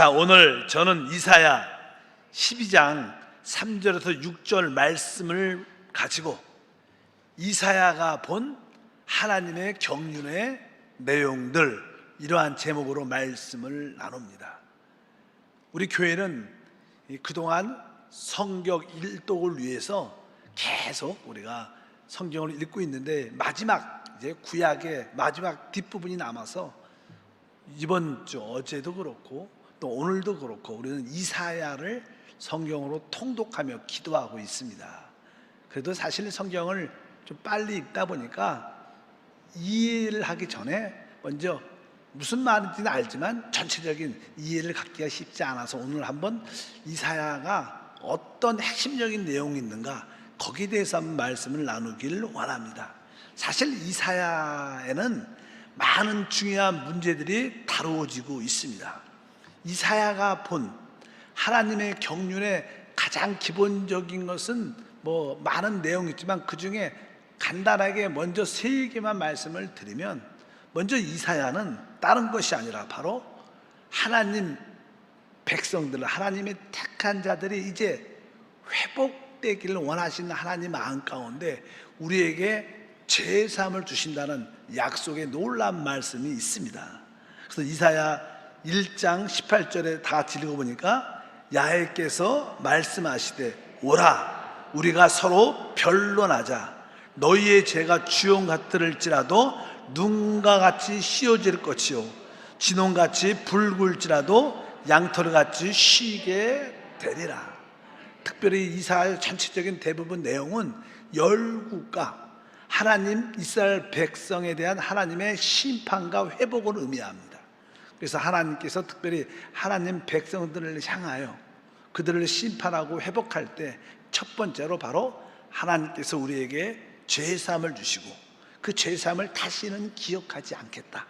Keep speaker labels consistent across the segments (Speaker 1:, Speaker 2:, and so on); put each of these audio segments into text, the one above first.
Speaker 1: 자, 오늘 저는 이사야 12장 3절에서 6절 말씀을 가지고 이사야가 본 하나님의 경륜의 내용들, 이러한 제목으로 말씀을 나눕니다. 우리 교회는 그동안 성경 일독을 위해서 계속 우리가 성경을 읽고 있는데, 마지막 이제 구약의 마지막 뒷부분이 남아서 이번 주 어제도 그렇고 또 오늘도 그렇고 우리는 이사야를 성경으로 통독하며 기도하고 있습니다. 그래도 사실 성경을 좀 빨리 읽다 보니까 이해를 하기 전에 먼저 무슨 말인지는 알지만 전체적인 이해를 갖기가 쉽지 않아서 오늘 한번 이사야가 어떤 핵심적인 내용이 있는가, 거기에 대해서 한번 말씀을 나누길 원합니다. 사실 이사야에는 많은 중요한 문제들이 다루어지고 있습니다. 이사야가 본 하나님의 경륜의 가장 기본적인 것은 많은 내용이 있지만, 그 중에 간단하게 먼저 세 개만 말씀을 드리면, 먼저 이사야는 다른 것이 아니라 바로 하나님 백성들, 하나님의 택한 자들이 이제 회복되기를 원하시는 하나님 마음 가운데 우리에게 죄사함을 주신다는 약속의 놀라운 말씀이 있습니다. 그래서 이사야 1장 18절에 다 같이 읽어보니까, 야훼께서 말씀하시되 오라, 우리가 서로 변론하자. 너희의 죄가 주홍 같을지라도 눈과 같이 씌어질 것이요, 진홍같이 붉을지라도 양털같이 쉬게 되리라. 특별히 이사야 전체적인 대부분 내용은 열국과 하나님 이스라엘 백성에 대한 하나님의 심판과 회복을 의미합니다. 그래서 하나님께서 특별히 하나님 백성들을 향하여 그들을 심판하고 회복할 때 첫 번째로 바로 하나님께서 우리에게 죄사함을 주시고 그 죄사함을 다시는 기억하지 않겠다,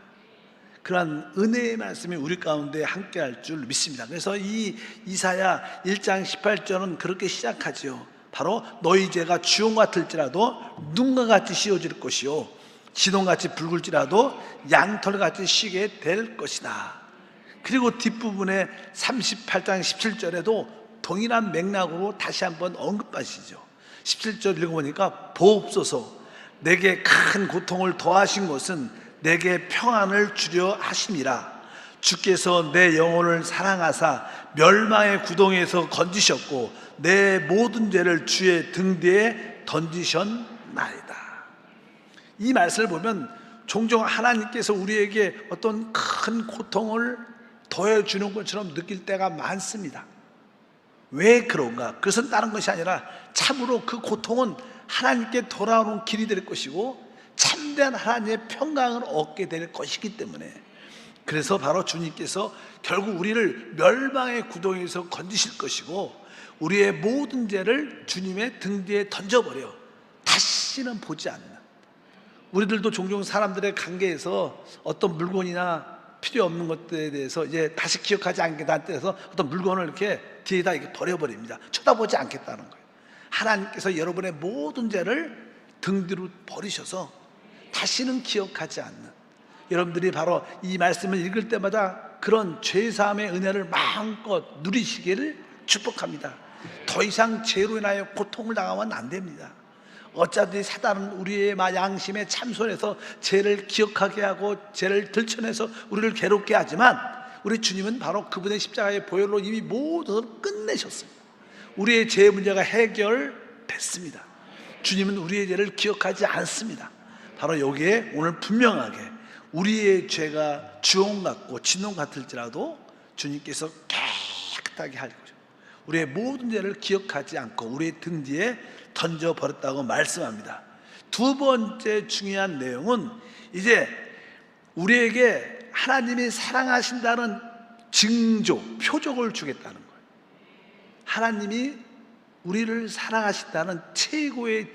Speaker 1: 그러한 은혜의 말씀이 우리 가운데 함께할 줄 믿습니다. 그래서 이 이사야 1장 18절은 그렇게 시작하지요. 바로 너희 죄가 주홍 같을지라도 눈과 같이 씌어질 것이요, 진홍같이 붉을지라도 양털같이 쉬게 될 것이다. 그리고 뒷부분에 38장 17절에도 동일한 맥락으로 다시 한번 언급하시죠. 17절 읽어보니까 보옵소서, 내게 큰 고통을 더하신 것은 내게 평안을 주려 하심이라. 주께서 내 영혼을 사랑하사 멸망의 구덩이에서 건지셨고 내 모든 죄를 주의 등 뒤에 던지셨나이다. 이 말씀을 보면 종종 하나님께서 우리에게 어떤 큰 고통을 더해주는 것처럼 느낄 때가 많습니다. 왜 그런가? 그것은 다른 것이 아니라 참으로 그 고통은 하나님께 돌아오는 길이 될 것이고 참된 하나님의 평강을 얻게 될 것이기 때문에, 그래서 바로 주님께서 결국 우리를 멸망의 구덩이에서 건지실 것이고 우리의 모든 죄를 주님의 등 뒤에 던져버려 다시는 보지 않는, 우리들도 종종 사람들의 관계에서 어떤 물건이나 필요 없는 것들에 대해서 이제 다시 기억하지 않겠다는 뜻에서 어떤 물건을 이렇게 뒤에다 이렇게 버려버립니다. 쳐다보지 않겠다는 거예요. 하나님께서 여러분의 모든 죄를 등 뒤로 버리셔서 다시는 기억하지 않는, 여러분들이 바로 이 말씀을 읽을 때마다 그런 죄사함의 은혜를 마음껏 누리시기를 축복합니다. 더 이상 죄로 인하여 고통을 당하면 안 됩니다. 어차피 사단은 우리의 양심에 참선해서 죄를 기억하게 하고 죄를 들춰내서 우리를 괴롭게 하지만, 우리 주님은 바로 그분의 십자가의 보혈로 이미 모든 것을 끝내셨습니다. 우리의 죄 문제가 해결됐습니다. 주님은 우리의 죄를 기억하지 않습니다. 바로 여기에 오늘 분명하게 우리의 죄가 주홍 같고 진홍 같을지라도 주님께서 깨끗하게 할 거죠. 우리의 모든 죄를 기억하지 않고 우리의 등 뒤에 던져버렸다고 말씀합니다. 두 번째 중요한 내용은 이제 우리에게 하나님이 사랑하신다는 징조, 표적을 주겠다는 거예요. 하나님이 우리를 사랑하신다는 최고의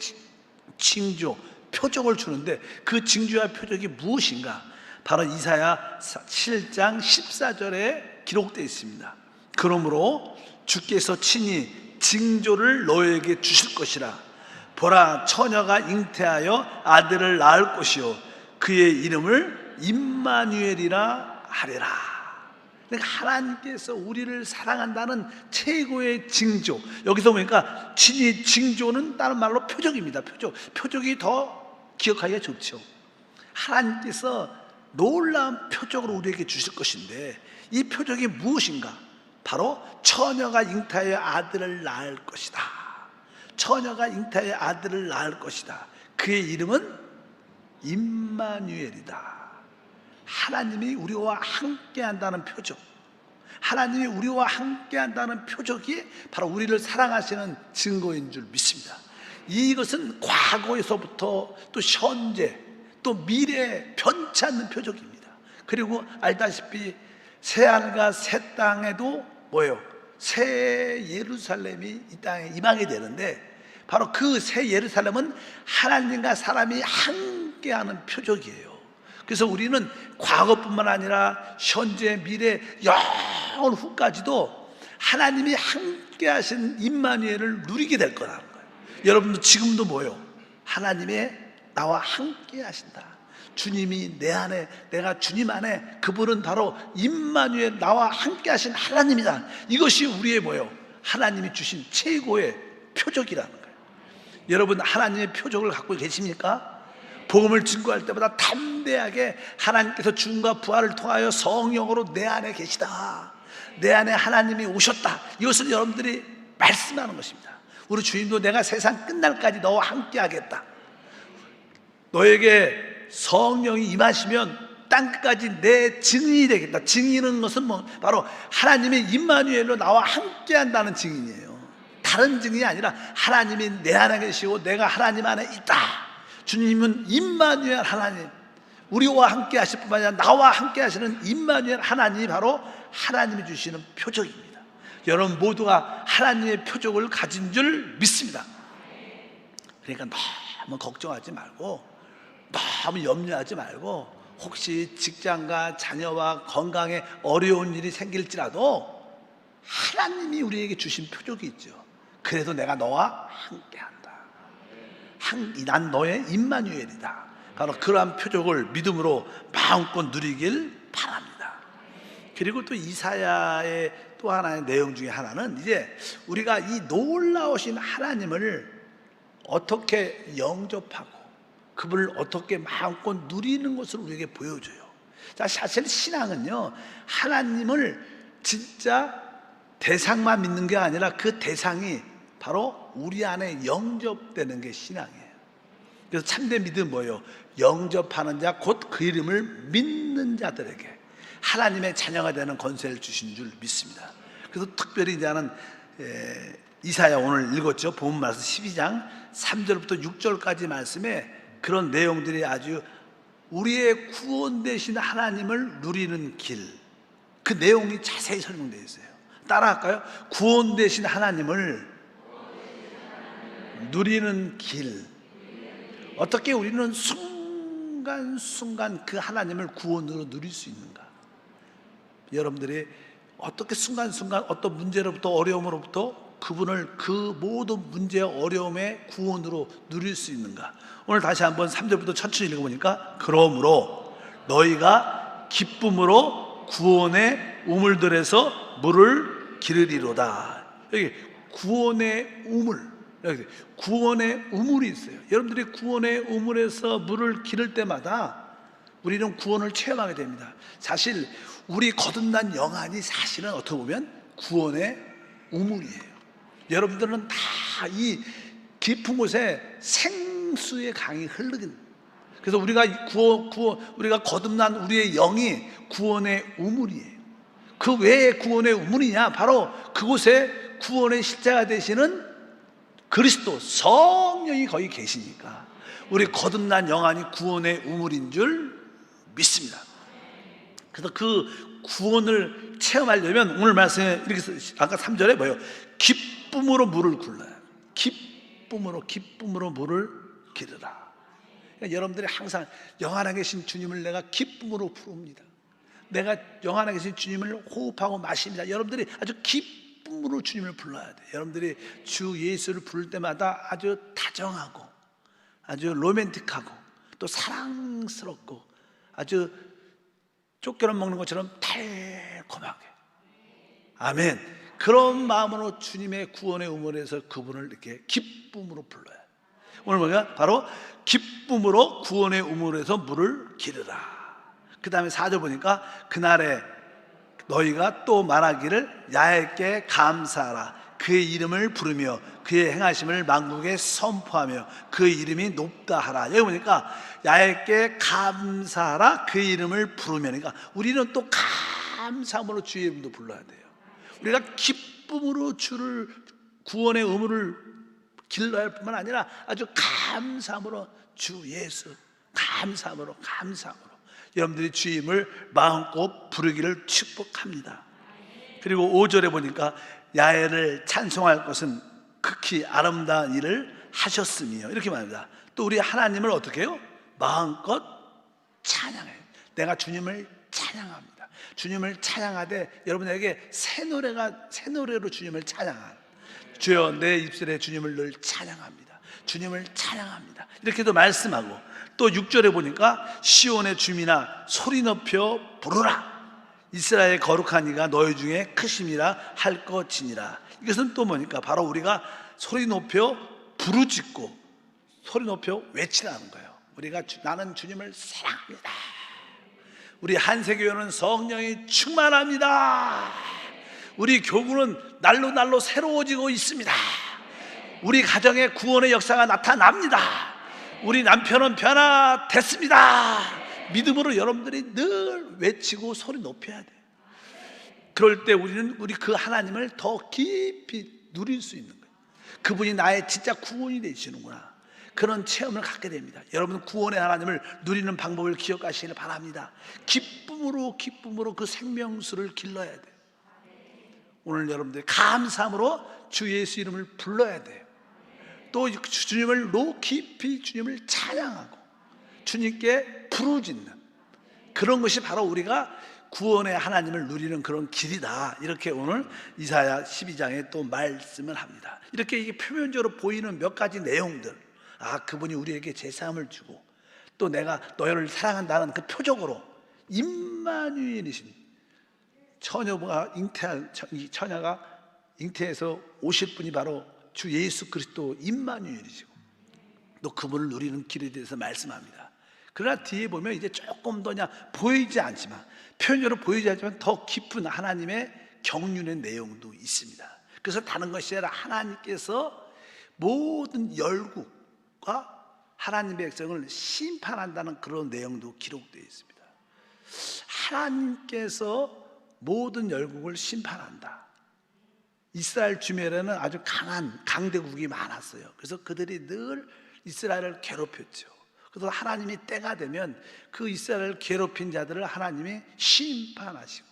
Speaker 1: 징조, 표적을 주는데 그 징조와 표적이 무엇인가? 바로 이사야 7장 14절에 기록되어 있습니다. 그러므로 주께서 친히 징조를 너에게 주실 것이라. 보라, 처녀가 잉태하여 아들을 낳을 것이요 그의 이름을 임마누엘이라 하리라. 그러니까 하나님께서 우리를 사랑한다는 최고의 징조. 여기서 보니까 징조는 다른 말로 표적입니다. 표적이 더 기억하기가 좋죠. 하나님께서 놀라운 표적으로 우리에게 주실 것인데, 이 표적이 무엇인가? 바로 처녀가 잉타의 아들을 낳을 것이다. 처녀가 잉타의 아들을 낳을 것이다. 그의 이름은 임마누엘이다. 하나님이 우리와 함께 한다는 표적, 하나님이 우리와 함께 한다는 표적이 바로 우리를 사랑하시는 증거인 줄 믿습니다. 이것은 과거에서부터 또 현재 또 미래에 변치 않는 표적입니다. 그리고 알다시피 새하늘과 새 땅에도 뭐예요? 새 예루살렘이 이 땅에 임하게 되는데, 바로 그 새 예루살렘은 하나님과 사람이 함께하는 표적이에요. 그래서 우리는 과거뿐만 아니라 현재, 미래, 영원 후까지도 하나님이 함께 하신 임마누엘을 누리게 될 거라는 거예요. 여러분도 지금도 뭐예요? 하나님의 나와 함께 하신다. 주님이 내 안에, 내가 주님 안에, 그분은 바로 임마누엘, 나와 함께 하신 하나님이다. 이것이 우리의 뭐예요? 하나님이 주신 최고의 표적이라는 거예요. 여러분, 하나님의 표적을 갖고 계십니까? 복음을 증거할 때마다 담대하게 하나님께서 죽음과 부활을 통하여 성령으로 내 안에 계시다, 내 안에 하나님이 오셨다, 이것을 여러분들이 말씀하는 것입니다. 우리 주님도 내가 세상 끝날까지 너와 함께 하겠다, 너에게 성령이 임하시면 땅끝까지 내 증인이 되겠다. 증인은 것은 뭐 바로 하나님의 임마누엘로 나와 함께 한다는 증인이에요. 다른 증인이 아니라 하나님이 내 안에 계시고 내가 하나님 안에 있다. 주님은 임마누엘 하나님, 우리와 함께 하실 뿐만 아니라 나와 함께 하시는 임마누엘 하나님이 바로 하나님이 주시는 표적입니다. 여러분 모두가 하나님의 표적을 가진 줄 믿습니다. 그러니까 너무 걱정하지 말고, 너무 염려하지 말고, 혹시 직장과 자녀와 건강에 어려운 일이 생길지라도 하나님이 우리에게 주신 표적이 있죠. 그래도 내가 너와 함께한다. 난 너의 임마누엘이다. 바로 그러한 표적을 믿음으로 마음껏 누리길 바랍니다. 그리고 또 이사야의 또 하나의 내용 중에 하나는, 이제 우리가 이 놀라우신 하나님을 어떻게 영접하고 그분을 어떻게 마음껏 누리는 것을 우리에게 보여줘요. 자, 사실 신앙은요, 하나님을 진짜 대상만 믿는 게 아니라 그 대상이 바로 우리 안에 영접되는 게 신앙이에요. 그래서 참된 믿음은 뭐예요? 영접하는 자, 곧 그 이름을 믿는 자들에게 하나님의 자녀가 되는 권세를 주신 줄 믿습니다. 그래서 특별히 이제는 이사야 오늘 읽었죠. 본문 말씀 12장 3절부터 6절까지 말씀에 그런 내용들이 아주 우리의 구원 되신 하나님을 누리는 길, 그 내용이 자세히 설명되어 있어요. 따라할까요? 구원 되신 하나님을 누리는 길. 어떻게 우리는 순간순간 그 하나님을 구원으로 누릴 수 있는가? 여러분들이 어떻게 순간순간 어떤 문제로부터, 어려움으로부터 그분을 그 모든 문제와 어려움의 구원으로 누릴 수 있는가? 오늘 다시 한번 3절부터 천천히 읽어보니까, 그러므로 너희가 기쁨으로 구원의 우물들에서 물을 기르리로다. 여기 구원의 우물, 여기 구원의 우물이 있어요. 여러분들이 구원의 우물에서 물을 기를 때마다 우리는 구원을 체험하게 됩니다. 사실 우리 거듭난 영안이 사실은 어떻게 보면 구원의 우물이에요. 여러분들은 다 이 깊은 곳에 생수의 강이 흐르긴, 그래서 우리가 거듭난 우리의 영이 구원의 우물이에요. 그 왜 구원의 우물이냐? 바로 그곳에 구원의 십자가 되시는 그리스도 성령이 거기 계시니까 우리 거듭난 영안이 구원의 우물인 줄 믿습니다. 그래서 그 구원을 체험하려면 오늘 말씀에 이렇게 아까 3절에 뭐예요? 기쁨으로 물을 굴러요. 기쁨으로 물을 기르라. 그러니까 여러분들이 항상 영안에 계신 주님을 내가 기쁨으로 부릅니다. 내가 영안에 계신 주님을 호흡하고 마십니다. 여러분들이 아주 기쁨으로 주님을 불러야 돼요. 여러분들이 주 예수를 부를 때마다 아주 다정하고 아주 로맨틱하고 또 사랑스럽고 아주 쫓겨나 먹는 것처럼 달콤한 매콤하게. 아멘. 그런 마음으로 주님의 구원의 우물에서 그분을 이렇게 기쁨으로 불러요. 오늘 뭐냐? 바로 기쁨으로 구원의 우물에서 물을 기르라. 그 다음에 4절 보니까 그날에 너희가 또 말하기를 야훼께 감사하라. 그의 이름을 부르며 그의 행하심을 만국에 선포하며 그의 이름이 높다 하라. 여기 보니까 야훼께 감사하라. 그의 이름을 부르며, 그러니까 우리는 또 감사함으로 주의 이름도 불러야 돼요. 우리가 기쁨으로 주를 구원의 의무를 길러야 할 뿐만 아니라 아주 감사함으로 주 예수, 감사함으로 여러분들이 주임을 마음껏 부르기를 축복합니다. 그리고 5절에 보니까 야훼를 찬송할 것은 극히 아름다운 일을 하셨으며, 이렇게 말합니다. 또 우리 하나님을 어떻게 해요? 마음껏 찬양해요. 내가 주님을 찬양합니다. 주님을 찬양하되 여러분에게 새 노래로 주님을 찬양하는, 주여 내 입술에 주님을 늘 찬양합니다. 주님을 찬양합니다. 이렇게도 말씀하고, 또 6절에 보니까 시온의 주민아 소리 높여 부르라. 이스라엘 거룩한 이가 너희 중에 크심이라 할 것이니라. 이것은 또 뭐니까 바로 우리가 소리 높여 부르짖고 소리 높여 외치라는 거예요. 우리가 나는 주님을 사랑합니다. 우리 한세교회는 성령이 충만합니다. 우리 교구는 날로 새로워지고 있습니다. 우리 가정에 구원의 역사가 나타납니다. 우리 남편은 변화됐습니다. 믿음으로 여러분들이 늘 외치고 소리 높여야 돼요. 그럴 때 우리는 그 하나님을 더 깊이 누릴 수 있는 거예요. 그분이 나의 진짜 구원이 되시는구나, 그런 체험을 갖게 됩니다. 여러분 구원의 하나님을 누리는 방법을 기억하시길 바랍니다. 기쁨으로 그 생명수를 길러야 돼요. 오늘 여러분들 감사함으로 주 예수 이름을 불러야 돼요. 또 주님을 깊이 주님을 찬양하고 주님께 부르짖는 그런 것이 바로 우리가 구원의 하나님을 누리는 그런 길이다. 이렇게 오늘 이사야 12장에 또 말씀을 합니다. 이렇게 이게 표면적으로 보이는 몇 가지 내용들, 그분이 우리에게 제사함을 주고 또 내가 너희를 사랑한다는 그 표적으로 임마누엘이신, 처녀가 잉태해서 오실 분이 바로 주 예수 그리스도 임마누엘이시고 또 그분을 누리는 길에 대해서 말씀합니다. 그러나 뒤에 보면 이제 조금 더 그냥 보이지 않지만, 표현적으로 보이지 않지만 더 깊은 하나님의 경륜의 내용도 있습니다. 그래서 다른 것이 아니라 하나님께서 모든 열국과 하나님의 백성을 심판한다는 그런 내용도 기록되어 있습니다. 하나님께서 모든 열국을 심판한다. 이스라엘 주변에는 아주 강한 강대국이 많았어요. 그래서 그들이 늘 이스라엘을 괴롭혔죠. 그래서 하나님이 때가 되면 그 이스라엘을 괴롭힌 자들을 하나님이 심판하시고,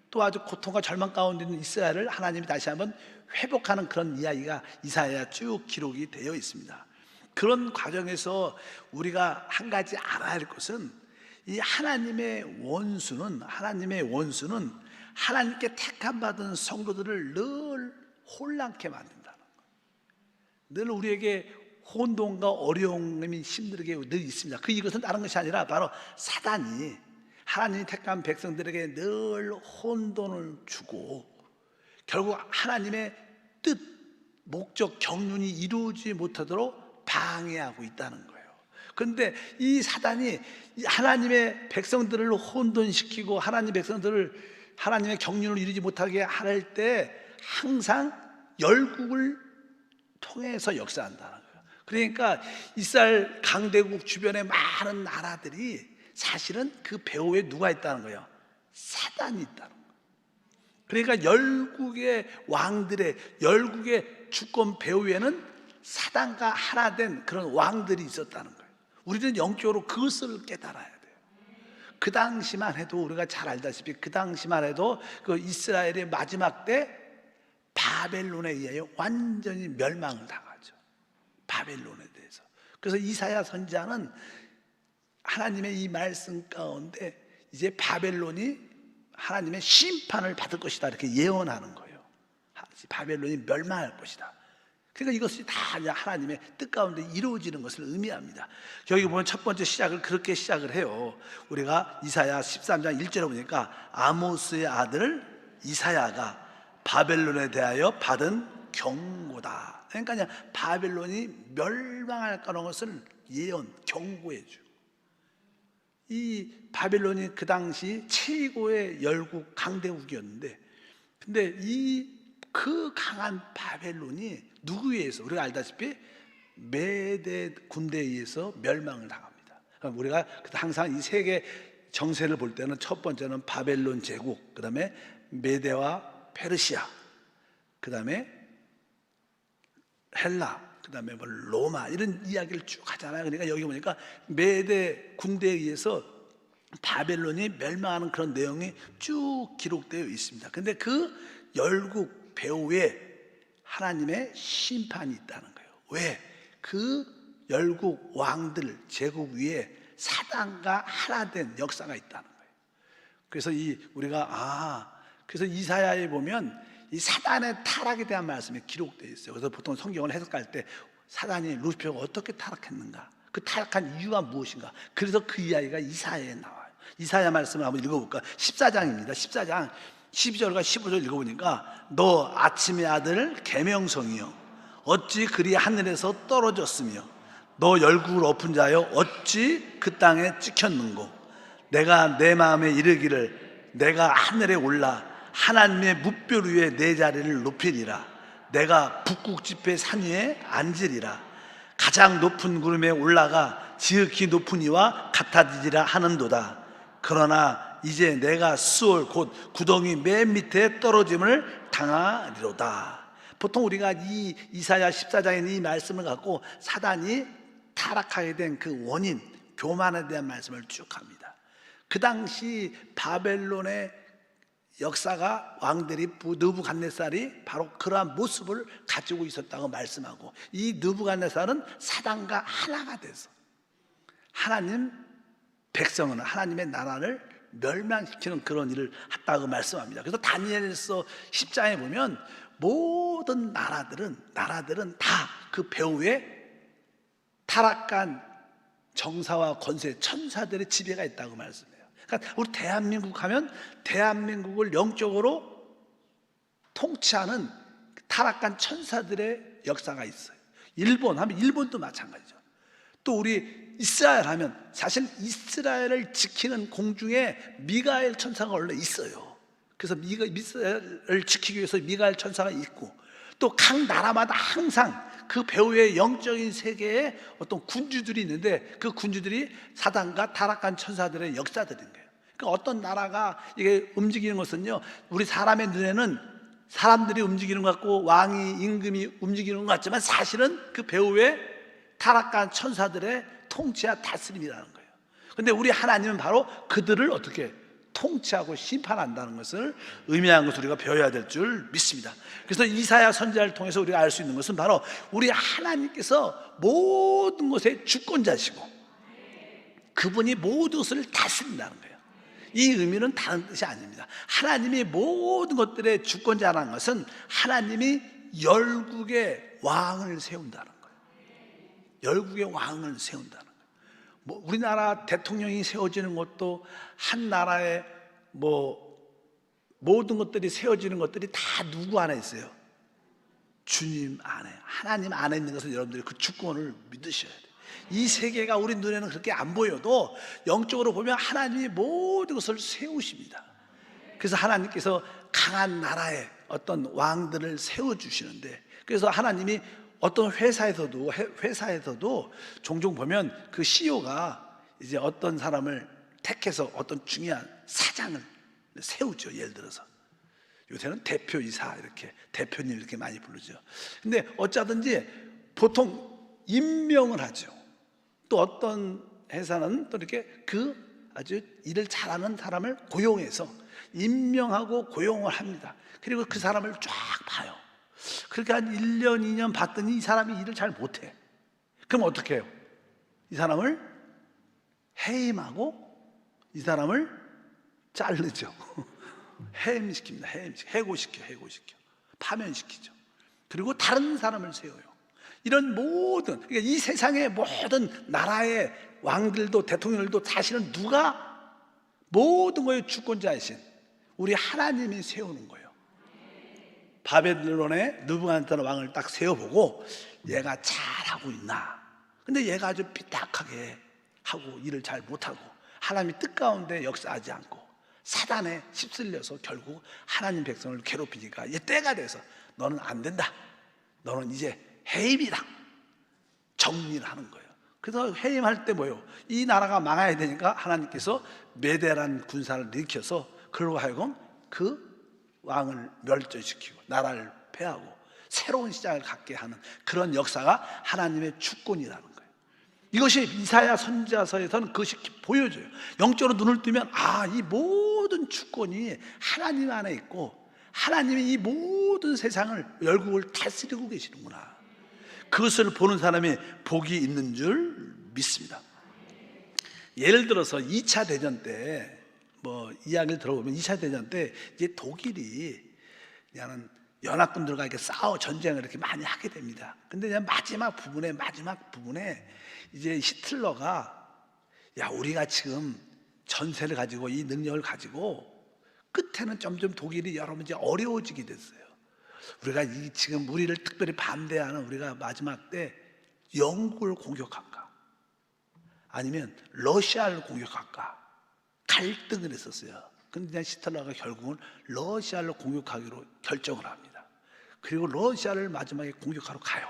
Speaker 1: 또 아주 고통과 절망 가운데 있는 이스라엘을 하나님이 다시 한번 회복하는 그런 이야기가 이사야에 쭉 기록이 되어 있습니다. 그런 과정에서 우리가 한 가지 알아야 할 것은, 이 하나님의 원수는 하나님께 택함받은 성도들을 늘 혼란케 만든다는 거예요. 늘 우리에게 혼돈과 어려움이 힘들게 늘 있습니다. 이것은 다른 것이 아니라 바로 사단이 하나님이 택한 백성들에게 늘 혼돈을 주고 결국 하나님의 뜻, 목적, 경륜이 이루어지지 못하도록 방해하고 있다는 거예요. 그런데 이 사단이 하나님의 백성들을 혼돈시키고 하나님의 경륜을 이루지 못하게 할 때 항상 열국을 통해서 역사한다는 거예요. 그러니까 이스라엘 강대국 주변의 많은 나라들이 사실은 그 배후에 누가 있다는 거예요? 사단이 있다는 거예요. 그러니까 열국의 주권 배후에는 사단과 하나 된 그런 왕들이 있었다는 거예요. 우리는 영적으로 그것을 깨달아야 돼요. 그 당시만 해도 우리가 잘 알다시피 그 당시만 해도 그 이스라엘의 마지막 때 바벨론에 의하여 완전히 멸망을 당하죠. 바벨론에 대해서. 그래서 이사야 선지자는 하나님의 이 말씀 가운데 이제 바벨론이 하나님의 심판을 받을 것이다 이렇게 예언하는 거예요. 바벨론이 멸망할 것이다. 그러니까 이것이 다 하나님의 뜻 가운데 이루어지는 것을 의미합니다. 여기 보면 첫 번째 시작을 그렇게 시작을 해요. 우리가 이사야 13장 1절에 보니까 아모스의 아들 이사야가 바벨론에 대하여 받은 경고다. 그러니까 그냥 바벨론이 멸망할 거라는 것을 예언, 경고해 줘. 이 바벨론이 그 당시 최고의 열국 강대국이었는데, 근데 그 강한 바벨론이 누구에 의해서, 우리가 알다시피 메대 군대에 의해서 멸망을 당합니다. 우리가 항상 이 세계 정세를 볼 때는 첫 번째는 바벨론 제국, 그 다음에 메대와 페르시아, 그 다음에 헬라, 그 다음에 뭐 로마, 이런 이야기를 쭉 하잖아요. 그러니까 여기 보니까 메대 군대에 의해서 바벨론이 멸망하는 그런 내용이 쭉 기록되어 있습니다. 근데 그 열국 배후에 하나님의 심판이 있다는 거예요. 왜? 그 열국 왕들 제국 위에 사단과 하나 된 역사가 있다는 거예요. 그래서 그래서 이사야에 보면 이 사단의 타락에 대한 말씀이 기록되어 있어요. 그래서 보통 성경을 해석할 때 사단이 루시퍼가 어떻게 타락했는가, 그 타락한 이유가 무엇인가, 그래서 그 이야기가 이사야에 나와요. 이사야 말씀을 한번 읽어볼까? 14장입니다 14장 12절과 15절 읽어보니까 너 아침의 아들 계명성이여 어찌 그리 하늘에서 떨어졌으며 너 열국을 엎은 자여 어찌 그 땅에 찍혔는고 내가 내 마음에 이르기를 내가 하늘에 올라 하나님의 뭇별 위에 내 자리를 높이리라. 내가 북극 지폐 산 위에 앉으리라. 가장 높은 구름에 올라가 지극히 높은 이와 같아지리라 하는도다. 그러나 이제 내가 수월 곧 구덩이 맨 밑에 떨어짐을 당하리로다. 보통 우리가 이 이사야 14장에 있는 이 말씀을 갖고 사단이 타락하게 된 그 원인, 교만에 대한 말씀을 쭉 합니다. 그 당시 바벨론의 역사가 왕들이 느부갓네살이 바로 그러한 모습을 가지고 있었다고 말씀하고, 이 느부갓네살은 사단과 하나가 돼서 하나님 백성은 하나님의 나라를 멸망시키는 그런 일을 했다고 말씀합니다. 그래서 다니엘서 10장에 보면 모든 나라들은 다 그 배후에 타락한 정사와 권세, 천사들의 지배가 있다고 말씀해요. 그러니까 우리 대한민국 하면 대한민국을 영적으로 통치하는 타락한 천사들의 역사가 있어요. 일본 하면 일본도 마찬가지죠. 또 우리 이스라엘 하면 사실 이스라엘을 지키는 공중에 미가엘 천사가 원래 있어요. 그래서 이스라엘을 지키기 위해서 미가엘 천사가 있고, 또 각 나라마다 항상 그 배후의 영적인 세계에 어떤 군주들이 있는데 그 군주들이 사단과 타락한 천사들의 역사들인 거예요. 그러니까 어떤 나라가 이게 움직이는 것은요, 우리 사람의 눈에는 사람들이 움직이는 것 같고 왕이 임금이 움직이는 것 같지만 사실은 그 배후에 타락한 천사들의 통치와 다스림이라는 거예요. 그런데 우리 하나님은 바로 그들을 어떻게 통치하고 심판한다는 것을 의미하는 것을 우리가 배워야 될 줄 믿습니다. 그래서 이사야 선지자를 통해서 우리가 알 수 있는 것은 바로 우리 하나님께서 모든 것의 주권자시고 그분이 모든 것을 다스린다는 거예요. 이 의미는 다른 뜻이 아닙니다. 하나님이 모든 것들의 주권자라는 것은 하나님이 열국의 왕을 세운다는 거예요. 열국의 왕을 세운다는 거예요. 우리나라 대통령이 세워지는 것도 한 나라의 모든 것들이 세워지는 것들이 다 누구 안에 있어요? 주님 안에, 하나님 안에 있는 것을 여러분들이 그 주권을 믿으셔야 돼요. 이 세계가 우리 눈에는 그렇게 안 보여도 영적으로 보면 하나님이 모든 것을 세우십니다. 그래서 하나님께서 강한 나라에 어떤 왕들을 세워주시는데, 그래서 하나님이 어떤 회사에서도 종종 보면 그 CEO가 이제 어떤 사람을 택해서 어떤 중요한 사장을 세우죠. 예를 들어서 요새는 대표이사, 이렇게 대표님 이렇게 많이 부르죠. 근데 어쩌든지 보통 임명을 하죠. 또 어떤 회사는 또 이렇게 그 아주 일을 잘하는 사람을 고용해서 임명하고 고용을 합니다. 그리고 그 사람을 쫙 봐요. 그렇게 한 1년, 2년 봤더니 이 사람이 일을 잘 못해. 그럼 어떻게 해요? 이 사람을 해임하고 이 사람을 자르죠. 해임시킵니다. 해고시켜. 파면시키죠. 그리고 다른 사람을 세워요. 이런 모든, 그러니까 이 세상의 모든 나라의 왕들도 대통령들도 사실은 누가 모든 거의 주권자이신 우리 하나님이 세우는 거예요. 바벨론의 느부갓네살 왕을 딱 세워보고 얘가 잘하고 있나? 근데 얘가 아주 삐딱하게 하고 일을 잘 못하고 하나님이 뜻 가운데 역사하지 않고 사단에 휩쓸려서 결국 하나님 백성을 괴롭히니까 얘 때가 돼서 너는 안 된다. 너는 이제 해임이다. 정리를 하는 거예요. 그래서 해임할 때 뭐예요? 이 나라가 망해야 되니까 하나님께서 메대란 군사를 일으켜서 그로 하여금 그 왕을 멸절시키고 나라를 패하고 새로운 시작을 갖게 하는 그런 역사가 하나님의 주권이라는 거예요. 이것이 이사야 선지자서에서는 그것이 보여져요. 영적으로 눈을 뜨면 이 모든 주권이 하나님 안에 있고 하나님이 이 모든 세상을 열국을 다스리고 계시는구나. 그것을 보는 사람이 복이 있는 줄 믿습니다. 예를 들어서 2차 대전 때 이야기를 들어보면 2차 대전 때 이제 독일이 그냥 연합군들과 이렇게 전쟁을 이렇게 많이 하게 됩니다. 근데 그냥 마지막 부분에 이제 히틀러가 우리가 지금 전세를 가지고 이 능력을 가지고 끝에는 점점 독일이 여러분 이제 어려워지게 됐어요. 우리가 지금 우리를 특별히 반대하는 우리가 마지막 때 영국을 공격할까? 아니면 러시아를 공격할까? 갈등을 했었어요. 근데 히틀러가 결국은 러시아를 공격하기로 결정을 합니다. 그리고 러시아를 마지막에 공격하러 가요.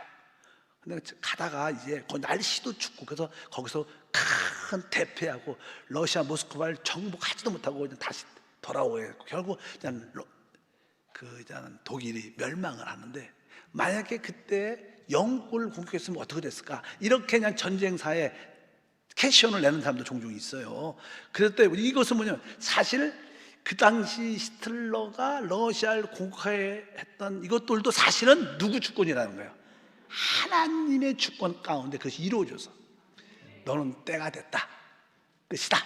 Speaker 1: 근데 가다가 이제 날씨도 춥고 그래서 거기서 큰 대패하고 러시아 모스크바를 정복하지도 못하고 그냥 다시 돌아오게 결국 그냥 독일이 멸망을 하는데 만약에 그때 영국을 공격했으면 어떻게 됐을까? 이렇게 그냥 전쟁사에 캐시온을 내는 사람도 종종 있어요. 그래서 또 이것은 뭐냐면 사실 그 당시 히틀러가 러시아를 공격했던 이것들도 사실은 누구 주권이라는 거예요? 하나님의 주권 가운데 그것이 이루어져서 너는 때가 됐다, 끝이다,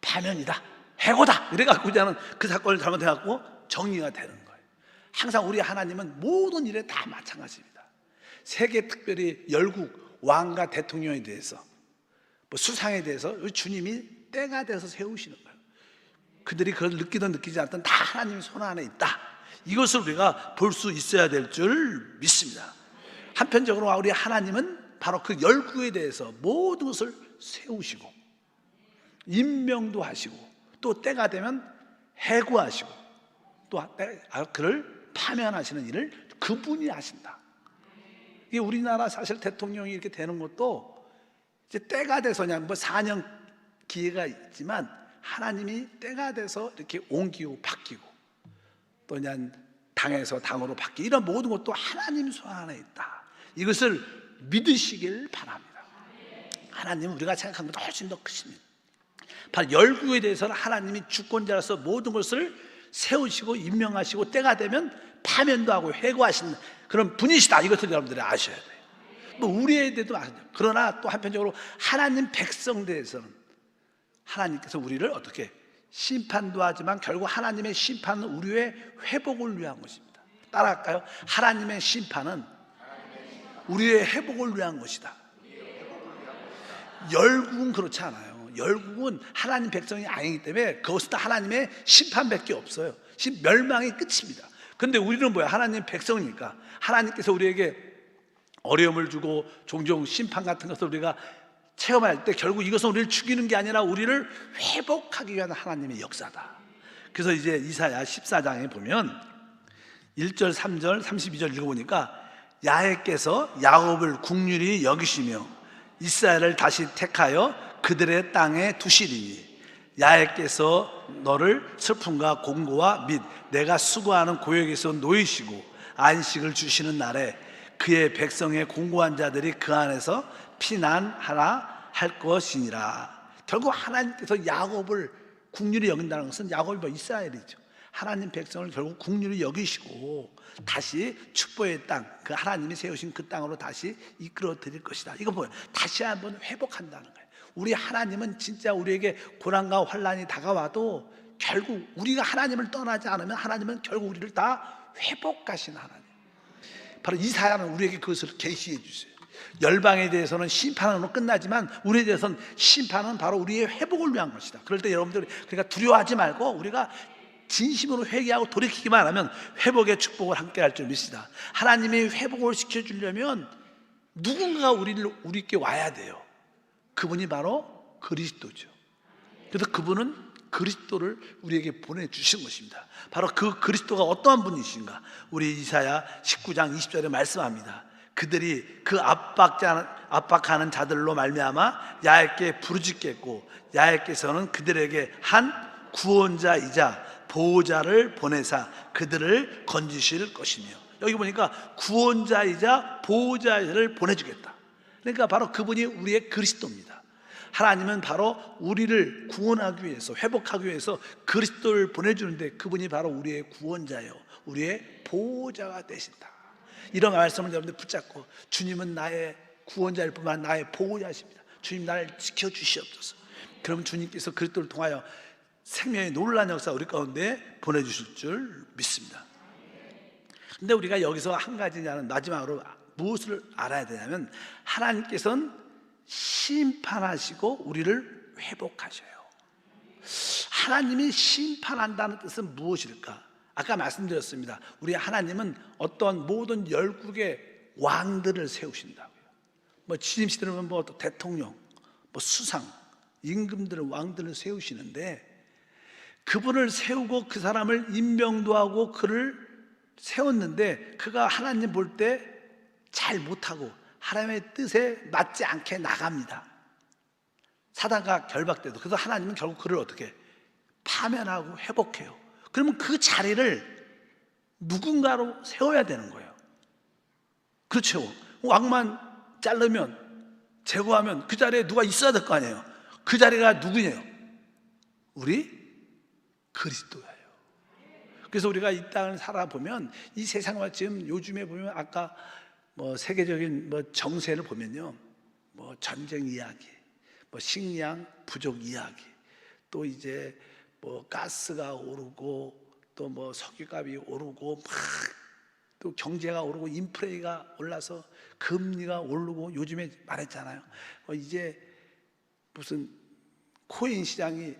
Speaker 1: 파면이다, 해고다 이래갖고 그 사건을 잘못해갖고 정리가 되는 거예요. 항상 우리 하나님은 모든 일에 다 마찬가지입니다. 세계 특별히 열국 왕과 대통령에 대해서 수상에 대해서 주님이 때가 돼서 세우시는 거예요. 그들이 그걸 느끼든 느끼지 않든 다 하나님의 손 안에 있다. 이것을 우리가 볼 수 있어야 될 줄 믿습니다. 한편적으로 우리 하나님은 바로 그 열국에 대해서 모든 것을 세우시고 임명도 하시고 또 때가 되면 해고하시고 또 그를 파면하시는 일을 그분이 하신다. 이게 우리나라 사실 대통령이 이렇게 되는 것도 이제 때가 돼서 그냥 4년 기회가 있지만 하나님이 때가 돼서 이렇게 옮기고 바뀌고 또 그냥 당에서 당으로 바뀌고 이런 모든 것도 하나님 손 안에 있다. 이것을 믿으시길 바랍니다. 하나님은 우리가 생각한 것보다 훨씬 더 크십니다. 바로 열국에 대해서는 하나님이 주권자로서 모든 것을 세우시고 임명하시고 때가 되면 파면도 하고 회고하시는 그런 분이시다. 이것을 여러분들이 아셔야 돼요. 우리에 대해서도 아셔야 돼요. 그러나 또 한편적으로 하나님 백성 대해서는 하나님께서 우리를 어떻게 심판도 하지만 결국 하나님의 심판은 우리의 회복을 위한 것입니다. 따라할까요? 하나님의 심판은 우리의 회복을 위한 것이다. 열국은 그렇지 않아요. 열국은 하나님 백성이 아니기 때문에 그것은 다 하나님의 심판밖에 없어요. 멸망이 끝입니다. 근데 우리는 뭐야? 하나님 백성이니까 하나님께서 우리에게 어려움을 주고 종종 심판 같은 것을 우리가 체험할 때 결국 이것은 우리를 죽이는 게 아니라 우리를 회복하기 위한 하나님의 역사다. 그래서 이제 이사야 14장에 보면 1절, 3절, 32절 읽어보니까 야훼께서 야곱을 국률이 여기시며 이스라엘을 다시 택하여 그들의 땅에 두시리니 야훼께서 너를 슬픔과 공고와 및 내가 수고하는 고역에서 놓이시고 안식을 주시는 날에 그의 백성의 공고한 자들이 그 안에서 피난하라 할 것이니라. 결국 하나님께서 야곱을 국률이 여긴다는 것은 야곱이 이스라엘이죠. 하나님 백성을 결국 국률이 여기시고 다시 축복의 땅, 그 하나님이 세우신 그 땅으로 다시 이끌어 드릴 것이다. 이거 뭐예요? 다시 한번 회복한다는 거예요. 우리 하나님은 진짜 우리에게 고난과 환난이 다가와도 결국 우리가 하나님을 떠나지 않으면 하나님은 결국 우리를 다 회복하신 하나님. 바로 이사야는 우리에게 그것을 계시해 주세요. 열방에 대해서는 심판으로 끝나지만 우리에 대해서는 심판은 바로 우리의 회복을 위한 것이다. 그럴 때 여러분들 그러니까 두려워하지 말고 우리가 진심으로 회개하고 돌이키기만 하면 회복의 축복을 함께 할 줄 믿습니다. 하나님이 회복을 시켜주려면 누군가가 우리께 와야 돼요. 그분이 바로 그리스도죠. 그래서 그분은 그리스도를 우리에게 보내주신 것입니다. 바로 그 그리스도가 어떠한 분이신가? 우리 이사야 19장 20절에 말씀합니다. 그들이 그 압박하는 자들로 말미암아 야훼께 부르짖겠고 야훼께서는 그들에게 한 구원자이자 보호자를 보내사 그들을 건지실 것이며, 여기 보니까 구원자이자 보호자를 보내주겠다. 그러니까 바로 그분이 우리의 그리스도입니다. 하나님은 바로 우리를 구원하기 위해서, 회복하기 위해서 그리스도를 보내주는데 그분이 바로 우리의 구원자요, 우리의 보호자가 되신다. 이런 말씀을 여러분들 붙잡고, 주님은 나의 구원자일 뿐만 아니라 나의 보호자십니다. 주님 나를 지켜주시옵소서. 그럼 주님께서 그리스도를 통하여 생명의 놀라운 역사 우리 가운데 보내주실 줄 믿습니다. 근데 우리가 여기서 한 가지냐는 마지막으로 무엇을 알아야 되냐면, 하나님께서는 심판하시고 우리를 회복하셔요. 하나님이 심판한다는 뜻은 무엇일까? 아까 말씀드렸습니다. 우리 하나님은 어떤 모든 열국의 왕들을 세우신다고요. 뭐 지임시대는 뭐 대통령, 뭐 수상, 임금들을, 왕들을 세우시는데, 그분을 세우고 그 사람을 임명도 하고 그를 세웠는데 그가 하나님 볼 때 잘 못하고 하나님의 뜻에 맞지 않게 나갑니다. 사단과 결박돼도. 그래서 하나님은 결국 그를 어떻게 파면하고 회복해요. 그러면 그 자리를 누군가로 세워야 되는 거예요. 그렇죠. 왕만 자르면, 제거하면 그 자리에 누가 있어야 될 거 아니에요. 그 자리가 누구예요? 우리 그리스도예요. 그래서 우리가 이 땅을 살아보면, 이 세상과 지금 요즘에 보면, 아까 뭐 세계적인 뭐 정세를 보면요, 뭐 전쟁 이야기, 뭐 식량 부족 이야기, 또 이제 뭐 가스가 오르고 또 뭐 석유값이 오르고 막 또 경제가 오르고 인플레이가 올라서 금리가 오르고, 요즘에 말했잖아요. 이제 무슨 코인 시장이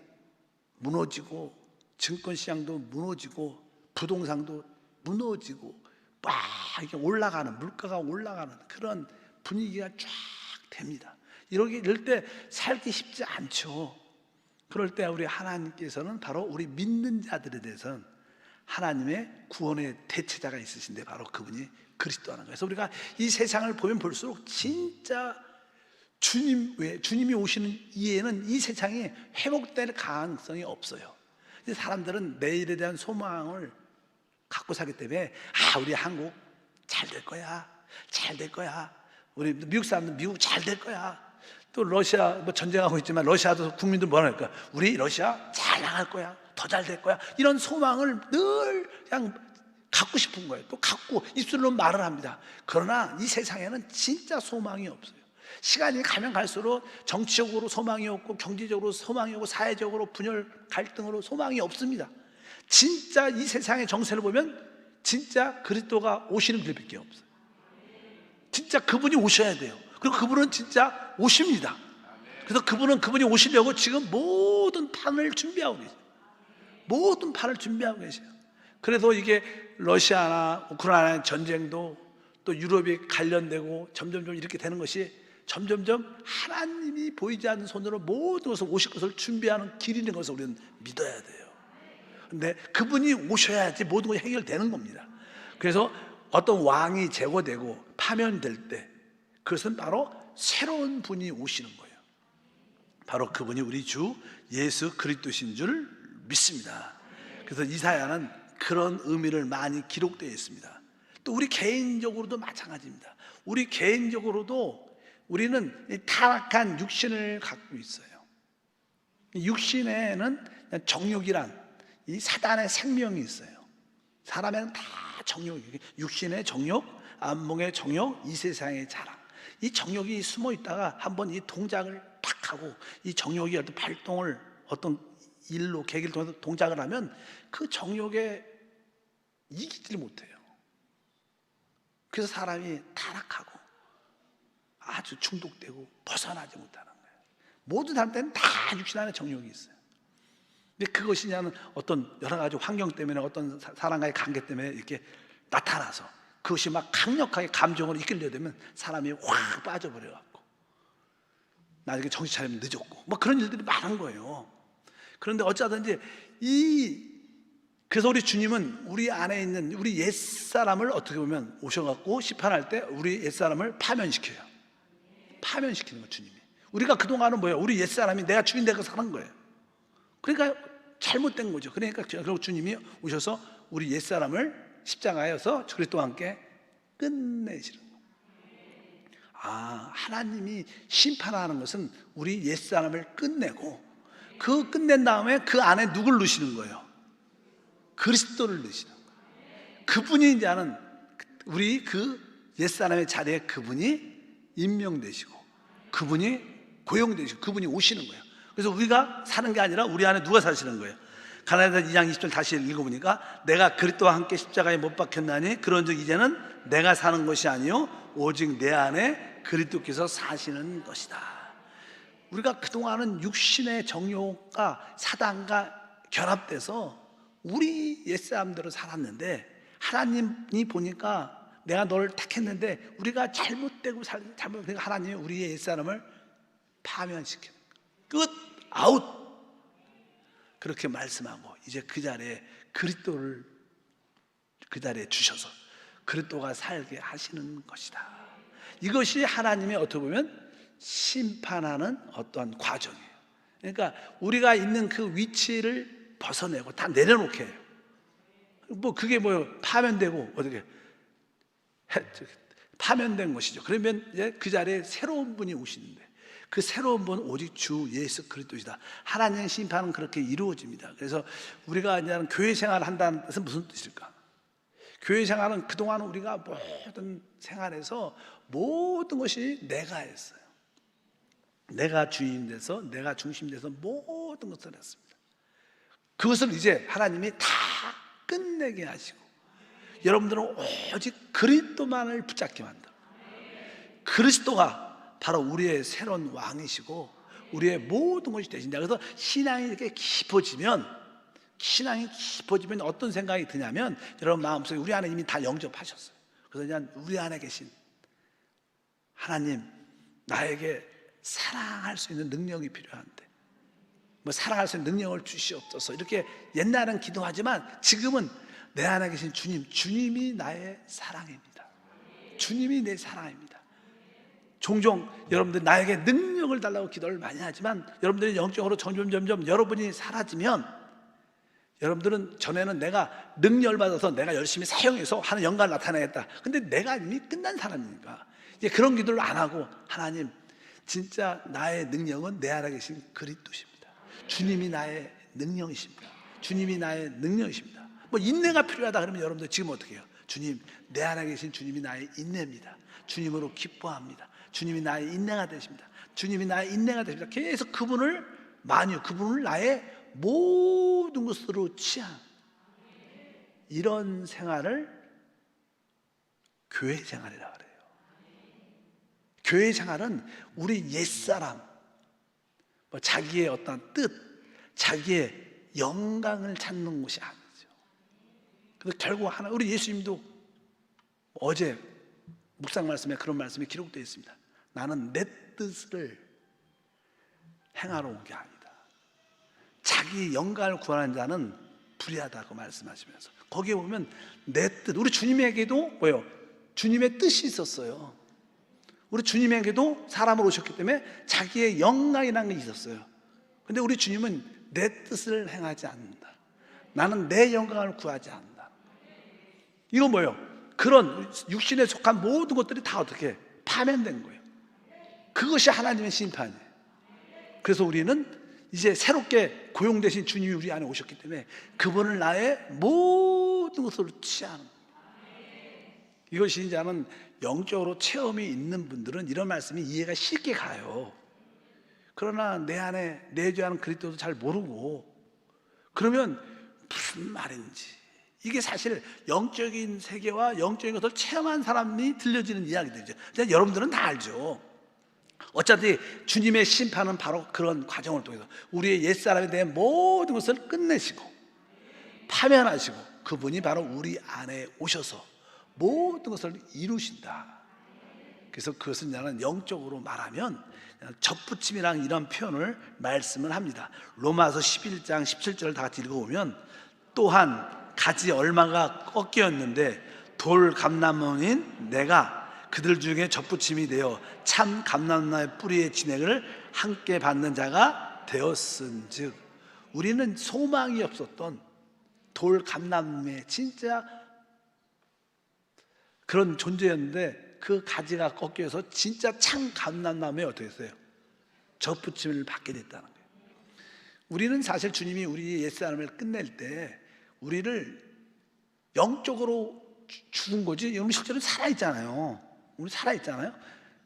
Speaker 1: 무너지고 증권 시장도 무너지고 부동산도 무너지고 막 이렇게 올라가는, 물가가 올라가는 그런 분위기가 쫙 됩니다. 이럴 때 살기 쉽지 않죠. 그럴 때 우리 하나님께서는 바로 우리 믿는 자들에 대해서는 하나님의 구원의 대체자가 있으신데 바로 그분이 그리스도라는 거예요. 그래서 우리가 이 세상을 보면 볼수록 진짜 주님이 오시는 이해는 이 세상이 회복될 가능성이 없어요. 사람들은 내일에 대한 소망을 갖고 살기 때문에, 우리 한국 잘 될 거야, 잘 될 거야. 우리 미국 사람들 미국 잘 될 거야. 또 러시아 뭐 전쟁하고 있지만 러시아도 국민들 뭐라 할까? 우리 러시아 잘 나갈 거야, 더 잘 될 거야. 이런 소망을 늘 그냥 갖고 싶은 거예요. 또 갖고 입술로 말을 합니다. 그러나 이 세상에는 진짜 소망이 없어요. 시간이 가면 갈수록 정치적으로 소망이 없고, 경제적으로 소망이 없고, 사회적으로 분열 갈등으로 소망이 없습니다. 진짜 이 세상의 정세를 보면 진짜 그리스도가 오시는 길밖에 없어요. 진짜 그분이 오셔야 돼요. 그리고 그분은 진짜 오십니다. 그래서 그분이 오시려고 지금 모든 판을 준비하고 계세요. 모든 판을 준비하고 계세요. 그래서 이게 러시아나 우크라이나 전쟁도 또 유럽이 관련되고 점점점 이렇게 되는 것이 점점점 하나님이 보이지 않는 손으로 모든 것을, 오실 것을 준비하는 길이라는 것을 우리는 믿어야 돼요. 근데 그분이 오셔야지 모든 것이 해결되는 겁니다. 그래서 어떤 왕이 제거되고 파면될 때 그것은 바로 새로운 분이 오시는 거예요. 바로 그분이 우리 주 예수 그리스도신 줄 믿습니다. 그래서 이사야는 그런 의미를 많이 기록되어 있습니다. 또 우리 개인적으로도 마찬가지입니다. 우리 개인적으로도 우리는 타락한 육신을 갖고 있어요. 육신에는 정욕이란 이 사단의 생명이 있어요. 사람에는 다 정욕이, 육신의 정욕, 안목의 정욕, 이 세상의 자랑. 이 정욕이 숨어 있다가 한번 이 동작을 탁 하고, 이 정욕이 어떤 발동을 어떤 일로 계기를 통해서 동작을 하면 그 정욕에 이기질 못해요. 그래서 사람이 타락하고 아주 중독되고 벗어나지 못하는 거예요. 모든 사람들은 다 육신 안에 정욕이 있어요. 근데 그것이 그냥 어떤 여러 가지 환경 때문에 어떤 사람과의 관계 때문에 이렇게 나타나서 그것이 막 강력하게 감정으로 이끌려 되면 사람이 확 빠져버려갖고 나중에 정신 차리면 늦었고 뭐 그런 일들이 많은 거예요. 그런데 어쩌든지 그래서 우리 주님은 우리 안에 있는 우리 옛사람을 어떻게 보면 오셔갖고 심판할 때 우리 옛사람을 파면시켜요. 파면시키는 거 주님이. 우리가 그동안은 뭐예요? 우리 옛사람이 내가 주인 되고 사는 거예요. 그러니까 잘못된 거죠. 그러니까 결국 주님이 오셔서 우리 옛사람을 십자가에서 그리스도와 함께 끝내시는 거예요. 하나님이 심판하는 것은 우리 옛사람을 끝내고 그 끝낸 다음에 그 안에 누굴 넣으시는 거예요? 그리스도를 넣으시는 거예요. 그분이 이제는 우리 그 옛사람의 자리에 그분이 임명되시고 그분이 고용되시고 그분이 오시는 거예요. 그래서 우리가 사는 게 아니라 우리 안에 누가 사시는 거예요? 갈라디아서 2장 20절 다시 읽어보니까 내가 그리스도와 함께 십자가에 못 박혔나니 그런즉 이제는 내가 사는 것이 아니요 오직 내 안에 그리스도께서 사시는 것이다. 우리가 그동안은 육신의 정욕과 사단과 결합돼서 우리 옛사람대로 살았는데 하나님이 보니까 내가 너를 택했는데 우리가 잘못되고 잘못되고 하나님이 우리의 옛사람을 파면시키는 끝 아웃 그렇게 말씀하고 이제 그 자리에 그리스도를 그 자리에 주셔서 그리스도가 살게 하시는 것이다. 이것이 하나님의 어떻게 보면 심판하는 어떠한 과정이에요. 그러니까 우리가 있는 그 위치를 벗어내고 다 내려놓게 해요. 뭐 그게 뭐예요? 파면되고 어떻게 파면된 것이죠. 그러면 이제 그 자리에 새로운 분이 오시는데 그 새로운 분은 오직 주 예수 그리스도이다. 하나님의 심판은 그렇게 이루어집니다. 그래서 우리가 이제 교회 생활을 한다는 뜻은 무슨 뜻일까? 교회 생활은 그동안 우리가 모든 생활에서 모든 것이 내가 했어요. 내가 주인 돼서 내가 중심 돼서 모든 것을 했습니다. 그것을 이제 하나님이 다 끝내게 하시고 여러분들은 오직 그리스도만을 붙잡게 만들어. 그리스도가 바로 우리의 새로운 왕이시고 우리의 모든 것이 되신다. 그래서 신앙이 이렇게 깊어지면 어떤 생각이 드냐면 여러분 마음속에 우리 안에 이미 다 영접하셨어요. 그래서 그냥 우리 안에 계신 하나님 나에게 사랑할 수 있는 능력이 필요한데 뭐 사랑할 수 있는 능력을 주시옵소서 이렇게 옛날엔 기도하지만 지금은 내 안에 계신 주님이 나의 사랑입니다. 주님이 내 사랑입니다. 종종 여러분들 나에게 능력을 달라고 기도를 많이 하지만 여러분들이 영적으로 점점 여러분이 사라지면 여러분들은 전에는 내가 능력을 받아서 내가 열심히 사용해서 하는 영광을 나타내겠다. 근데 내가 이미 끝난 사람이니까 이제 그런 기도를 안 하고 하나님 진짜 나의 능력은 내 안에 계신 그리스도십니다. 주님이 나의 능력이십니다. 주님이 나의 능력이십니다. 뭐 인내가 필요하다 그러면 여러분들 지금 어떻게 해요? 주님 내 안에 계신 주님이 나의 인내입니다. 주님으로 기뻐합니다. 주님이 나의 인내가 되십니다. 주님이 나의 인내가 되십니다. 계속 그분을 나의 모든 것으로 취한 이런 생활을 교회 생활이라고 그래요. 교회 생활은 우리 옛사람 자기의 어떤 뜻 자기의 영광을 찾는 것이 아니죠. 그래서 결국 우리 예수님도 어제 묵상 말씀에 그런 말씀이 기록되어 있습니다. 나는 내 뜻을 행하러 온 게 아니다. 자기 영광을 구하는 자는 불의하다고 말씀하시면서 거기에 보면 내 뜻 우리 주님에게도 뭐예요? 주님의 뜻이 있었어요. 우리 주님에게도 사람으로 오셨기 때문에 자기의 영광이라는 게 있었어요. 근데 우리 주님은 내 뜻을 행하지 않는다. 나는 내 영광을 구하지 않는다. 이건 뭐예요? 그런 육신에 속한 모든 것들이 다 어떻게 파면된 거예요. 그것이 하나님의 심판이에요. 그래서 우리는 이제 새롭게 고용되신 주님이 우리 안에 오셨기 때문에 그분을 나의 모든 것으로 취하는 거예요. 이것이 이제는 영적으로 체험이 있는 분들은 이런 말씀이 이해가 쉽게 가요. 그러나 내 안에 내주하는 그리스도도 잘 모르고 그러면 무슨 말인지 이게 사실 영적인 세계와 영적인 것을 체험한 사람이 들려지는 이야기들이죠. 여러분들은 다 알죠. 어차피 주님의 심판은 바로 그런 과정을 통해서 우리의 옛사람에 대한 모든 것을 끝내시고 파면하시고 그분이 바로 우리 안에 오셔서 모든 것을 이루신다. 그래서 그것은 나는 영적으로 말하면 접붙임이라는 이런 표현을 말씀을 합니다. 로마서 11장 17절을 다 같이 읽어보면 또한 가지 얼마가 꺾였는데 돌 감람원인 내가 그들 중에 접붙임이 되어 참 감람나무의 뿌리의 진액을 함께 받는 자가 되었은즉 우리는 소망이 없었던 돌 감람나무의 진짜 그런 존재였는데 그 가지가 꺾여서 진짜 참 감람나무에 어떻게 했어요? 접붙임을 받게 됐다는 거예요. 우리는 사실 주님이 우리 옛사람을 끝낼 때 우리를 영적으로 죽은 거지 여러분 실제로 살아있잖아요. 우리 살아있잖아요.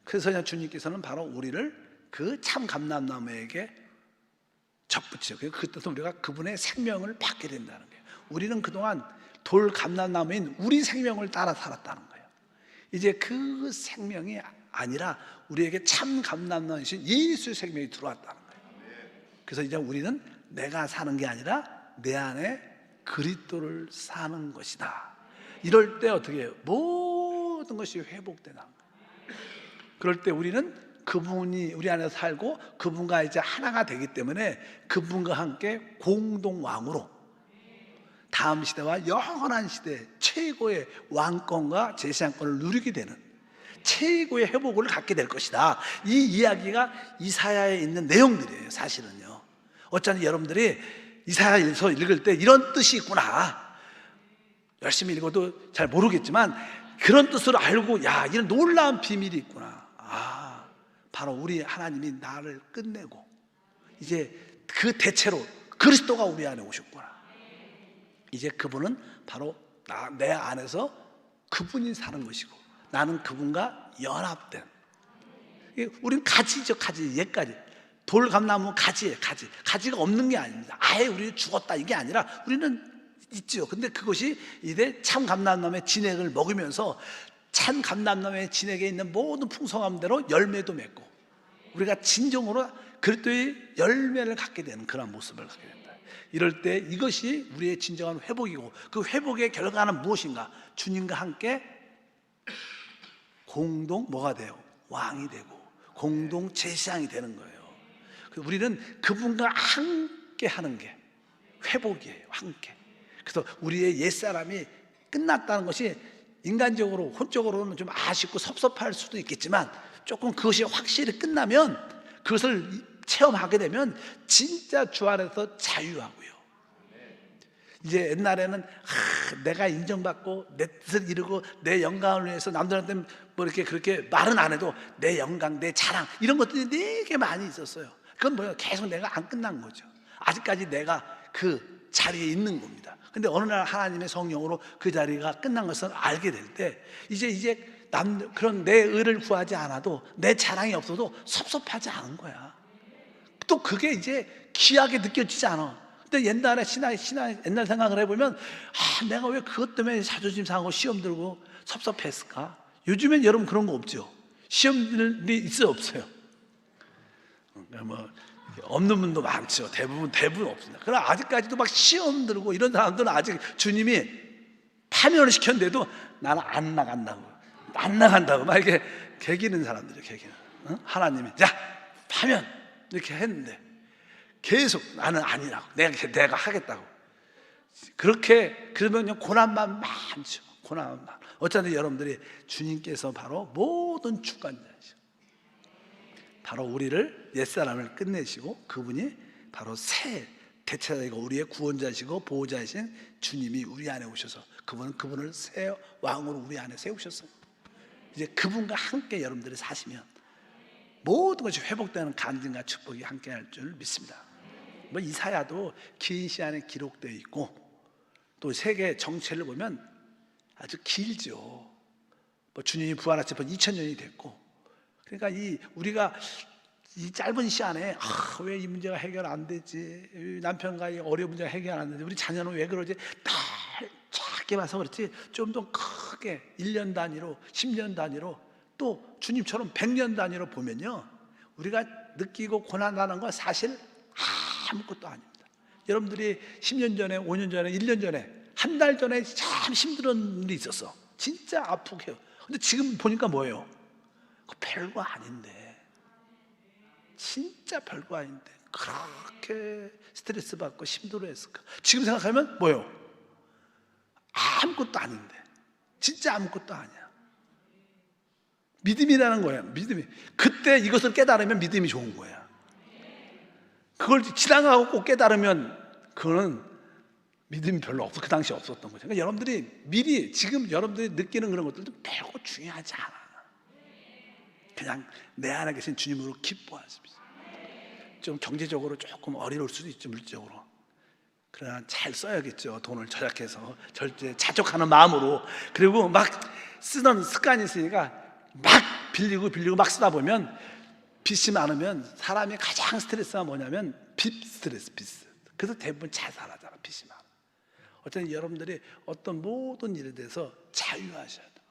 Speaker 1: 그래서 그냥 주님께서는 바로 우리를 그 참 감람나무에게 접붙이고 그때서 우리가 그분의 생명을 받게 된다는 거예요. 우리는 그동안 돌 감람나무인 우리 생명을 따라 살았다는 거예요. 이제 그 생명이 아니라 우리에게 참 감람나무이신 예수의 생명이 들어왔다는 거예요. 그래서 이제 우리는 내가 사는 게 아니라 내 안에 그리스도를 사는 것이다. 이럴 때 어떻게 해요? 모든 것이 회복되는 거예요. 그럴 때 우리는 그분이 우리 안에 살고 그분과 이제 하나가 되기 때문에 그분과 함께 공동왕으로 다음 시대와 영원한 시대 최고의 왕권과 제사장권을 누리게 되는 최고의 회복을 갖게 될 것이다. 이 이야기가 이사야에 있는 내용들이에요. 사실은요. 어쩌면 여러분들이 이사야에서 읽을 때 이런 뜻이 있구나 열심히 읽어도 잘 모르겠지만 그런 뜻을 알고 야 이런 놀라운 비밀이 있구나. 아 바로 우리 하나님이 나를 끝내고 이제 그 대체로 그리스도가 우리 안에 오셨구나. 이제 그분은 바로 내 안에서 그분이 사는 것이고 나는 그분과 연합된 우리는 가지죠. 가지 옛가지 돌감나무 가지예요. 가지가 없는 게 아닙니다. 아예 우리는 죽었다 이게 아니라 우리는 있죠. 근데 그것이 이제 참 감람나무의 진액을 먹으면서 참 감람나무의 진액에 있는 모든 풍성함대로 열매도 맺고 우리가 진정으로 그리스도의 열매를 갖게 되는 그런 모습을 갖게 된다. 이럴 때 이것이 우리의 진정한 회복이고 그 회복의 결과는 무엇인가? 주님과 함께 공동 뭐가 돼요? 왕이 되고 공동 제사장이 되는 거예요. 우리는 그분과 함께 하는 게 회복이에요. 함께. 그래서 우리의 옛사람이 끝났다는 것이 인간적으로 혼적으로는 좀 아쉽고 섭섭할 수도 있겠지만 조금 그것이 확실히 끝나면 그것을 체험하게 되면 진짜 주 안에서 자유하고요. 이제 옛날에는 내가 인정받고 내 뜻을 이루고 내 영광을 위해서 남들한테 뭐 이렇게 그렇게 말은 안 해도 내 영광, 내 자랑 이런 것들이 되게 많이 있었어요. 그건 뭐예요? 계속 내가 안 끝난 거죠. 아직까지 내가 그 자리에 있는 겁니다. 근데 어느 날 하나님의 성령으로 그 자리가 끝난 것을 알게 될 때 이제 그런 내 의를 구하지 않아도 내 자랑이 없어도 섭섭하지 않은 거야. 또 그게 이제 귀하게 느껴지지 않아. 근데 옛날에 신앙 옛날 생각을 해보면 내가 왜 그것 때문에 자존심 상하고 시험 들고 섭섭했을까? 요즘엔 여러분 그런 거 없죠? 시험들이 있어요 없어요? 뭐 없는 분도 많죠. 대부분 없습니다. 그러나 아직까지도 막 시험 들고 이런 사람들은 아직 주님이 파면을 시켰는데도 나는 안 나간다고 막 이렇게 개기는 사람들이에요. 개기는 하나님이 자 파면 이렇게 했는데 계속 나는 아니라고 내가 하겠다고 그렇게 그러면 고난만 많죠. 고난만 많. 어쩌면 여러분들이 주님께서 바로 모든 주관자이시고 바로 우리를 옛사람을 끝내시고 그분이 바로 새 대체자이고 우리의 구원자이시고 보호자이신 주님이 우리 안에 오셔서 그분을 새 왕으로 우리 안에 세우셨어요. 이제 그분과 함께 여러분들이 사시면 모든 것이 회복되는 간증과 축복이 함께 할 줄 믿습니다. 뭐 이사야도 긴 시간에 기록되어 있고 또 세계 정체를 보면 아주 길죠. 뭐 주님이 부활하신 지 2000년이 됐고 그러니까 우리가 이 짧은 시간에 왜 이 문제가 해결 안 되지? 남편과의 어려운 문제가 해결 안 되지? 우리 자녀는 왜 그러지? 다 작게 봐서 그렇지 좀 더 크게 1년 단위로 10년 단위로 또 주님처럼 100년 단위로 보면요, 우리가 느끼고 고난하는 건 사실 아무것도 아닙니다. 여러분들이 10년 전에, 5년 전에, 1년 전에, 한 달 전에 참 힘든 일이 있었어. 진짜 아프게. 근데 지금 보니까 뭐예요? 별거 아닌데, 진짜 별거 아닌데 그렇게 스트레스 받고 힘들어했을까? 지금 생각하면 뭐예요? 아무것도 아닌데, 진짜 아무것도 아니야. 믿음이라는 거예요. 믿음이. 그때 이것을 깨달으면 믿음이 좋은 거야. 그걸 지나가고 꼭 깨달으면 그거는 믿음이 별로 없어. 그 당시에 없었던 거죠. 그러니까 여러분들이 미리 지금 여러분들이 느끼는 그런 것들도 별거 중요하지 않아. 그냥 내 안에 계신 주님으로 기뻐하십시오. 좀 경제적으로 조금 어려울 수도 있죠, 물질적으로. 그러나 잘 써야겠죠. 돈을 절약해서 절대 자족하는 마음으로. 그리고 막 쓰던 습관이 있으니까 막 빌리고 막 쓰다 보면 빚이 많으면 사람이 가장 스트레스가 뭐냐면 빚 스트레스. 그래서 대부분 잘 살아잖아, 빚이 많아. 어쨌든 여러분들이 어떤 모든 일에 대해서 자유하셔야 돼.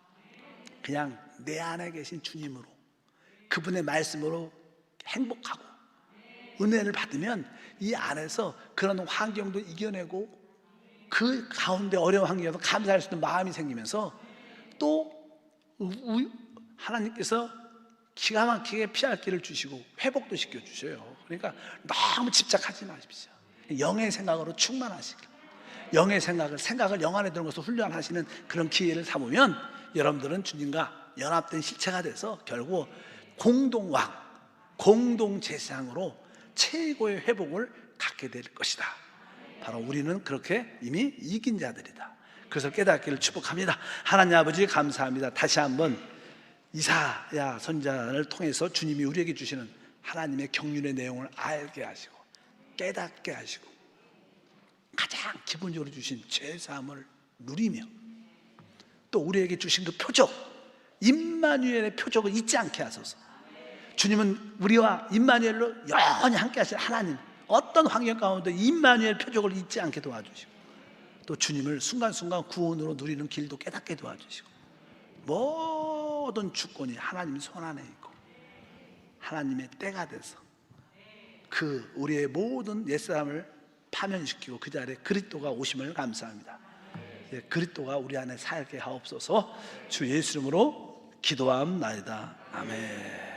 Speaker 1: 그냥 내 안에 계신 주님으로, 그분의 말씀으로 행복하고 은혜를 받으면 이 안에서 그런 환경도 이겨내고 그 가운데 어려운 환경에서 감사할 수 있는 마음이 생기면서 또 하나님께서 기가 막히게 피할 길을 주시고 회복도 시켜주셔요. 그러니까 너무 집착하지 마십시오. 영의 생각으로 충만하시길, 영의 생각을 영 안에 드는 것을 훈련하시는 그런 기회를 삼으면 여러분들은 주님과 연합된 실체가 돼서 결국 공동왕, 공동제사장으로 최고의 회복을 갖게 될 것이다. 바로 우리는 그렇게 이미 이긴 자들이다. 그래서 깨닫기를 축복합니다. 하나님 아버지 감사합니다. 다시 한번 이사야 선지자를 통해서 주님이 우리에게 주시는 하나님의 경륜의 내용을 알게 하시고 깨닫게 하시고 가장 기본적으로 주신 죄사함을 누리며 또 우리에게 주신 그 표적, 임마누엘의 표적을 잊지 않게 하소서. 주님은 우리와 임마누엘로 영원히 함께 하실 하나님, 어떤 환경 가운데 임마누엘 표적을 잊지 않게 도와주시고 또 주님을 순간순간 구원으로 누리는 길도 깨닫게 도와주시고 모든 주권이 하나님 손 안에 있고 하나님의 때가 돼서 그 우리의 모든 옛사람을 파면시키고 그 자리에 그리스도가 오심을 감사합니다. 그리스도가 우리 안에 살게 하옵소서. 주 예수 이름으로 기도함나이다. 아멘.